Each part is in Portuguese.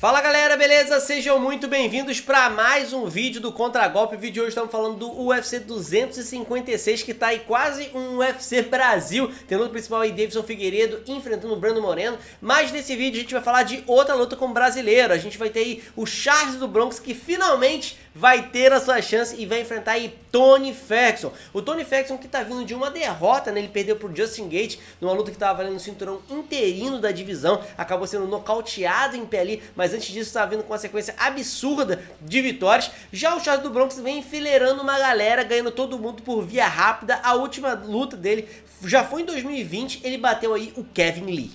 Fala galera, beleza? Sejam muito bem-vindos para mais um vídeo do Contragolpe. O vídeo de hoje estamos falando do UFC 256, que tá aí quase um UFC Brasil. Tem no principal aí Davidson Figueiredo enfrentando o Brandon Moreno. Mas nesse vídeo a gente vai falar de outra luta com o brasileiro. A gente vai ter aí o Charles do Bronx, que finalmente vai ter a sua chance e vai enfrentar aí Tony Ferguson. O Tony Ferguson que tá vindo de uma derrota, né? Ele perdeu pro Justin Gaethje numa luta que tava valendo o cinturão interino da divisão. Acabou sendo nocauteado em pé ali, mas antes disso estava vindo com uma sequência absurda de vitórias. Já o Charles do Bronx vem enfileirando uma galera, ganhando todo mundo por via rápida. A última luta dele já foi em 2020, ele bateu aí o Kevin Lee.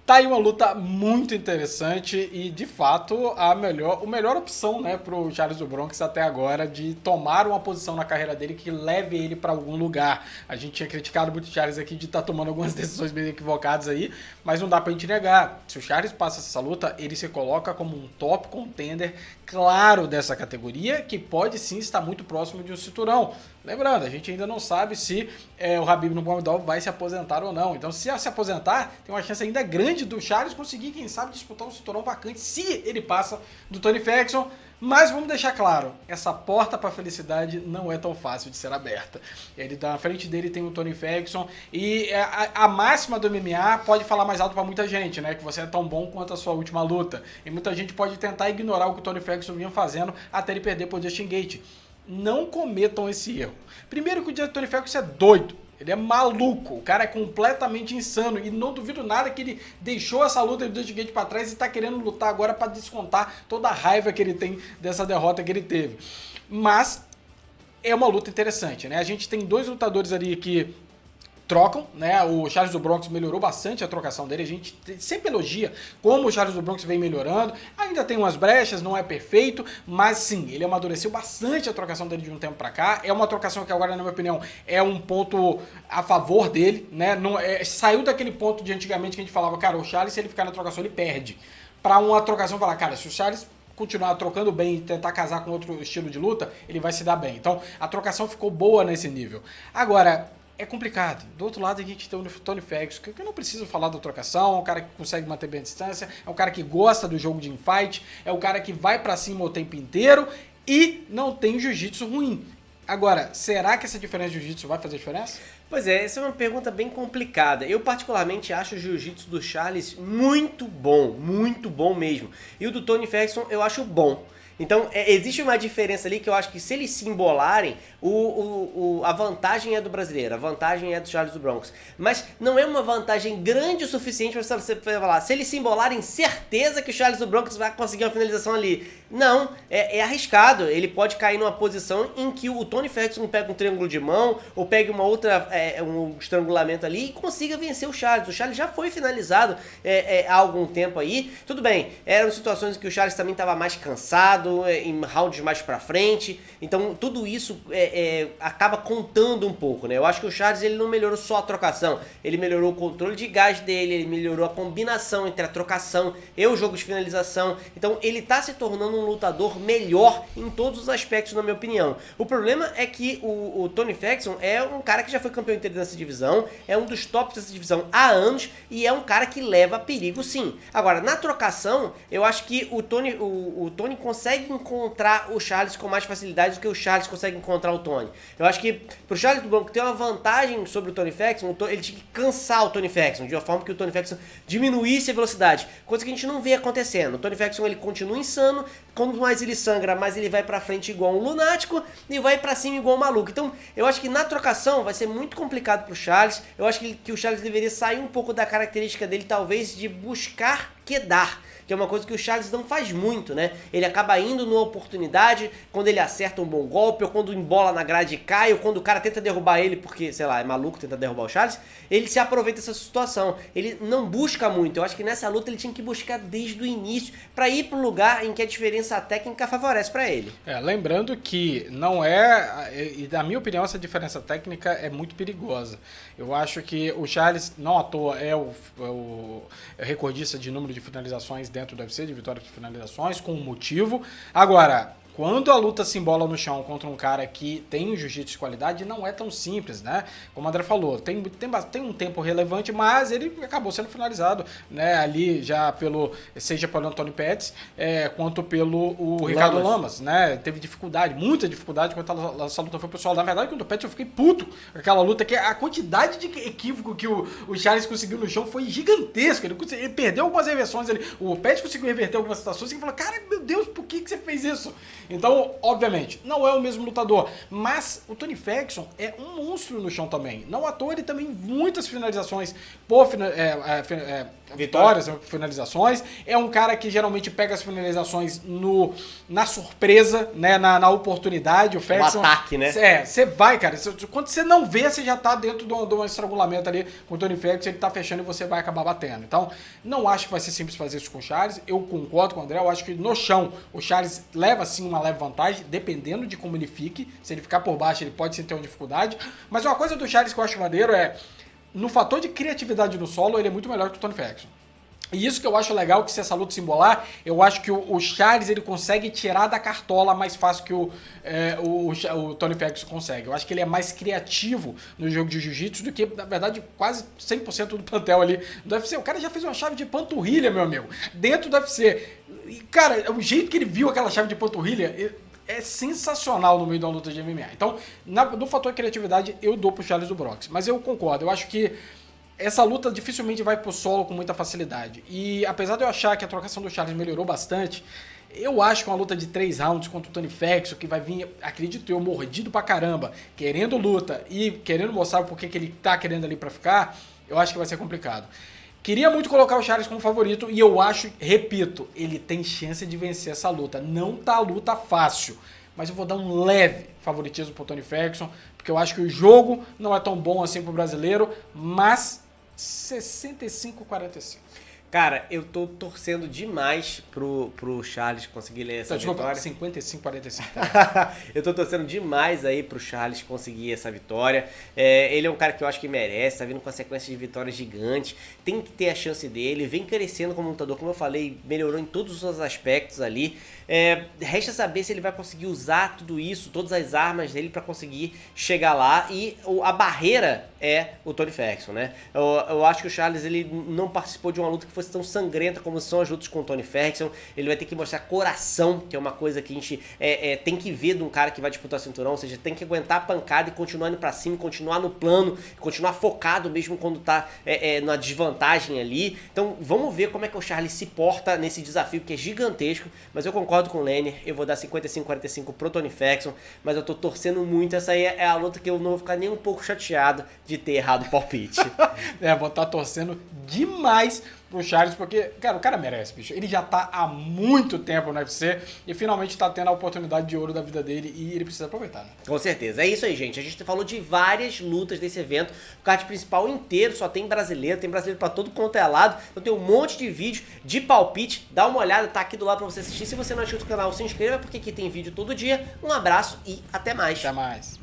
Tá aí uma luta muito interessante e, de fato, a melhor opção, né, pro Charles do Bronx até agora de tomar uma posição na carreira dele que leve ele para algum lugar. A gente tinha criticado muito o Charles aqui de estar tomando algumas decisões meio equivocadas aí, mas não dá pra gente negar. Se o Charles passa essa luta, ele se coloca como um top contender claro dessa categoria, que pode sim estar muito próximo de um cinturão. Lembrando, a gente ainda não sabe se o Khabib Nurmagomedov vai se aposentar ou não. Então, se se aposentar, tem uma chance ainda grande do Charles conseguir, quem sabe, disputar um cinturão vacante, se ele passa do Tony Ferguson. Mas vamos deixar claro, essa porta para a felicidade não é tão fácil de ser aberta. Ele na frente dele tem o Tony Ferguson e a máxima do MMA pode falar mais alto para muita gente, né? Que você é tão bom quanto a sua última luta. E muita gente pode tentar ignorar o que o Tony Ferguson vinha fazendo até ele perder por Justin Gaethje. Não cometam esse erro. Primeiro que o Tony Ferguson é doido. Ele é maluco, o cara é completamente insano e não duvido nada que ele deixou essa luta do Justin Gaethje pra trás e tá querendo lutar agora pra descontar toda a raiva que ele tem dessa derrota que ele teve. Mas é uma luta interessante, né? A gente tem dois lutadores ali que trocam, né? O Charles do Bronx melhorou bastante a trocação dele, a gente sempre elogia como o Charles do Bronx vem melhorando, ainda tem umas brechas, não é perfeito, mas sim, ele amadureceu bastante a trocação dele de um tempo pra cá, é uma trocação que agora, na minha opinião, é um ponto a favor dele, né? Não, saiu daquele ponto de antigamente que a gente falava, cara, o Charles, se ele ficar na trocação, ele perde, pra uma trocação falar, cara, se o Charles continuar trocando bem e tentar casar com outro estilo de luta, ele vai se dar bem, então a trocação ficou boa nesse nível. Agora, é complicado. Do outro lado a gente tem o Tony Ferguson, que eu não preciso falar da trocação, é um cara que consegue manter bem a distância, é um cara que gosta do jogo de infight, é um cara que vai pra cima o tempo inteiro e não tem jiu-jitsu ruim. Agora, será que essa diferença de jiu-jitsu vai fazer diferença? Pois é, essa é uma pergunta bem complicada. Eu particularmente acho o jiu-jitsu do Charles muito bom mesmo. E o do Tony Ferguson eu acho bom. Então, existe uma diferença ali que eu acho que se eles se embolarem, a vantagem é do brasileiro, a vantagem é do Charles do Bronx. Mas não é uma vantagem grande o suficiente para você falar, se eles se embolarem, certeza que o Charles do Bronx vai conseguir uma finalização ali. Não, é arriscado. Ele pode cair numa posição em que o Tony Ferguson pega um triângulo de mão, ou pega uma outra, um estrangulamento ali e consiga vencer o Charles. O Charles já foi finalizado há algum tempo aí. Tudo bem, eram situações em que o Charles também estava mais cansado, em rounds mais pra frente, então tudo isso acaba contando um pouco, né? Eu acho que o Charles ele não melhorou só a trocação, ele melhorou o controle de gás dele, ele melhorou a combinação entre a trocação e o jogo de finalização, então ele tá se tornando um lutador melhor em todos os aspectos, na minha opinião. O problema é que o Tony Ferguson é um cara que já foi campeão inteiro dessa divisão, é um dos tops dessa divisão há anos e é um cara que leva perigo sim. Agora, na trocação, eu acho que o Tony consegue encontrar o Charles com mais facilidade do que o Charles consegue encontrar o Tony. Eu acho que pro Charles do Bronx ter uma vantagem sobre o Tony Ferguson, ele tinha que cansar o Tony Ferguson, de uma forma que o Tony Ferguson diminuísse a velocidade, coisa que a gente não vê acontecendo. O Tony Ferguson ele continua insano, quanto mais ele sangra, mais ele vai pra frente igual um lunático e vai pra cima igual um maluco. Então, eu acho que na trocação vai ser muito complicado pro Charles. Eu acho que o Charles deveria sair um pouco da característica dele, talvez, de buscar quedar, que é uma coisa que o Charles não faz muito, né? Ele acaba indo numa oportunidade, quando ele acerta um bom golpe, ou quando embola na grade e cai, ou quando o cara tenta derrubar ele porque, sei lá, é maluco, tenta derrubar o Charles, ele se aproveita dessa situação. Ele não busca muito. Eu acho que nessa luta ele tinha que buscar desde o início, pra ir pro lugar em que a diferença técnica favorece pra ele. Lembrando que não e na minha opinião, essa diferença técnica é muito perigosa. Eu acho que o Charles, não à toa, é o recordista de número de finalizações dentro do UFC, de vitórias de finalizações, com um motivo. Agora, quando a luta se embola no chão contra um cara que tem um jiu-jitsu de qualidade, não é tão simples, né? Como o André falou, tem um tempo relevante, mas ele acabou sendo finalizado, né? Ali já seja pelo Anthony Pettis, quanto pelo o Ricardo Lamas, né? Teve dificuldade, muita dificuldade quando essa luta foi pessoal. Na verdade, quando o Pettis eu fiquei puto com aquela luta, que a quantidade de equívoco que o Charles conseguiu no chão foi gigantesca. Ele perdeu algumas reversões ali. O Pettis conseguiu reverter algumas situações e falou, cara, meu Deus, por que você fez isso? Então, obviamente, não é o mesmo lutador, mas o Tony Ferguson é um monstro no chão também. Não à toa, ele também muitas finalizações por vitórias, finalizações. É um cara que geralmente pega as finalizações na surpresa, né, na oportunidade. O Ferguson, ataque, né? Você vai, cara. Quando você não vê, você já tá dentro de um estrangulamento ali com o Tony Ferguson, ele tá fechando e você vai acabar batendo. Então, não acho que vai ser simples fazer isso com o Charles. Eu concordo com o André, eu acho que no chão o Charles leva sim uma leve vantagem, dependendo de como ele fique. Se ele ficar por baixo, ele pode sim ter uma dificuldade. Mas uma coisa do Charles que eu acho maneiro no fator de criatividade no solo, ele é muito melhor que o Tony Ferguson. E isso que eu acho legal, que se essa luta se embolar, eu acho que o Charles ele consegue tirar da cartola mais fácil que o Tony Ferguson consegue. Eu acho que ele é mais criativo no jogo de jiu-jitsu do que, na verdade, quase 100% do plantel ali do UFC. O cara já fez uma chave de panturrilha, meu amigo, dentro do UFC. E, cara, o jeito que ele viu aquela chave de panturrilha é sensacional no meio de uma luta de MMA. Então, no fator criatividade, eu dou pro Charles do Bronx. Mas eu concordo, eu acho que essa luta dificilmente vai pro solo com muita facilidade. E apesar de eu achar que a trocação do Charles melhorou bastante, eu acho que uma luta de 3 rounds contra o Tony Ferguson, que vai vir, acredito eu, mordido pra caramba, querendo luta e querendo mostrar o porquê que ele tá querendo ali pra ficar, eu acho que vai ser complicado. Queria muito colocar o Charles como favorito e eu acho, repito, ele tem chance de vencer essa luta. Não tá a luta fácil, mas eu vou dar um leve favoritismo pro Tony Ferguson, porque eu acho que o jogo não é tão bom assim pro brasileiro, mas 65-45. Cara, eu tô torcendo demais pro Charles conseguir ler essa vitória. 55-45. Eu tô torcendo demais aí pro Charles conseguir essa vitória. Ele é um cara que eu acho que merece, tá vindo com uma sequência de vitórias gigante. Tem que ter a chance dele, vem crescendo como lutador, como eu falei, melhorou em todos os aspectos ali. Resta saber se ele vai conseguir usar tudo isso, todas as armas dele pra conseguir chegar lá. E a barreira é o Tony Ferguson, né? Eu acho que o Charles ele não participou de uma luta que fosse tão sangrenta como são as lutas com o Tony Ferguson. Ele vai ter que mostrar coração, que é uma coisa que a gente tem que ver de um cara que vai disputar o cinturão, ou seja, tem que aguentar a pancada e continuar indo pra cima, continuar no plano, continuar focado mesmo quando tá na desvantagem ali. Então vamos ver como é que o Charles se porta nesse desafio que é gigantesco, mas eu concordo com o Lenny, eu vou dar 55-45 pro Tony Ferguson, mas eu tô torcendo muito, essa aí é a luta que eu não vou ficar nem um pouco chateado de ter errado o palpite. Vou estar torcendo demais pro Charles, porque, cara, o cara merece, bicho. Ele já tá há muito tempo no UFC e finalmente tá tendo a oportunidade de ouro da vida dele e ele precisa aproveitar, né? Com certeza. É isso aí, gente. A gente falou de várias lutas desse evento. O card principal inteiro só tem brasileiro pra todo quanto é lado. Então tem um monte de vídeo de palpite. Dá uma olhada, tá aqui do lado pra você assistir. Se você não é inscrito no canal, se inscreva, porque aqui tem vídeo todo dia. Um abraço e até mais. Até mais.